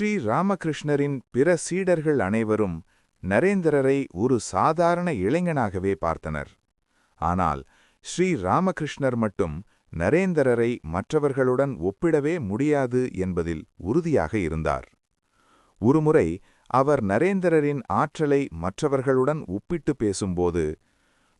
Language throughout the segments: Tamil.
ஸ்ரீ ராமகிருஷ்ணரின் பிற சீடர்கள் அனைவரும் நரேந்திரரை ஒரு சாதாரண இளைஞனாகவே பார்த்தனர். ஆனால் ஸ்ரீ ராமகிருஷ்ணர் மட்டும் நரேந்திரரை மற்றவர்களுடன் ஒப்பிடவே முடியாது என்பதில் உறுதியாக இருந்தார். ஒருமுறை அவர் நரேந்திரரின் ஆற்றலை மற்றவர்களுடன் ஒப்பிட்டு பேசும்போது,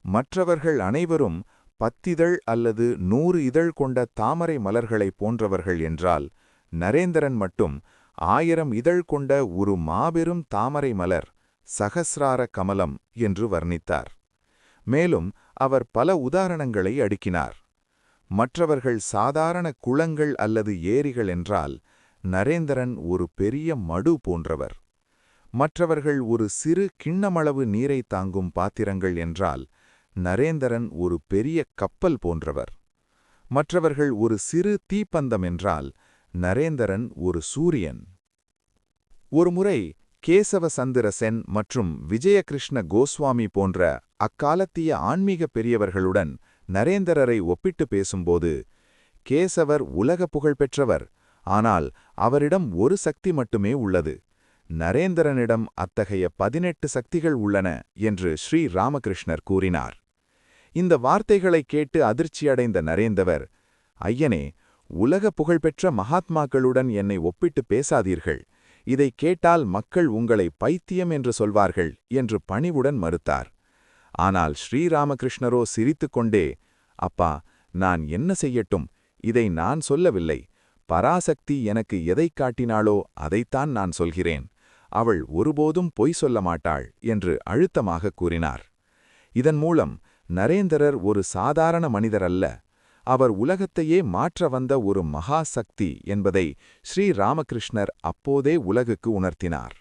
மற்றவர்கள் அனைவரும் 10 இதழ் அல்லது 100 இதழ் கொண்ட தாமரை மலர்களைப் போன்றவர்கள் என்றால், நரேந்திரன் மட்டும் 1000 இதழ் கொண்ட ஒரு மாபெரும் தாமரை மலர், சகஸ்ரார கமலம் என்று வர்ணித்தார். மேலும் அவர் பல உதாரணங்களை அடுக்கினார். மற்றவர்கள் சாதாரண குளங்கள் அல்லது ஏரிகள் என்றால், நரேந்திரன் ஒரு பெரிய மடு போன்றவர். மற்றவர்கள் ஒரு சிறு கிண்ணமளவு நீரை தாங்கும் பாத்திரங்கள் என்றால், நரேந்திரன் ஒரு பெரிய கப்பல் போன்றவர். மற்றவர்கள் ஒரு சிறு தீப்பந்தம் என்றால், நரேந்திரன் ஒரு சூரியன். ஒருமுறை கேசவ சந்திர சென் மற்றும் விஜயகிருஷ்ண கோஸ்வாமி போன்ற அக்காலத்திய ஆன்மீக பெரியவர்களுடன் நரேந்திரரை ஒப்பிட்டு பேசும்போது, கேசவர் உலக புகழ்பெற்றவர், ஆனால் அவரிடம் ஒரு சக்தி மட்டுமே உள்ளது. நரேந்திரனிடம் அத்தகைய 18 சக்திகள் உள்ளன என்று ஸ்ரீ ராமகிருஷ்ணர் கூறினார். இந்த வார்த்தைகளைக் கேட்டு அதிர்ச்சியடைந்த நரேந்திரர், ஐயனே, உலக புகழ்பெற்ற மகாத்மாக்களுடன் என்னை ஒப்பிட்டு பேசாதீர்கள். இதைக் கேட்டால் மக்கள் உங்களை பைத்தியம் என்று சொல்வார்கள் என்று பணிவுடன் மறுத்தார். ஆனால் ஸ்ரீராமகிருஷ்ணரோ சிரித்துக்கொண்டே, அப்பா, நான் என்ன செய்யட்டும்? இதை நான் சொல்லவில்லை. பராசக்தி எனக்கு எதைக் காட்டினாளோ அதைத்தான் நான் சொல்கிறேன். அவள் ஒருபோதும் பொய் சொல்ல மாட்டாள் என்று அழுத்தமாக கூறினார். இதன் மூலம் நரேந்திரர் ஒரு சாதாரண மனிதர் அல்ல, அவர் உலகத்தையே மாற்ற வந்த ஒரு மகா சக்தி என்பதை ஸ்ரீ ராமகிருஷ்ணர் அப்போதே உலகுக்கு உணர்த்தினார்.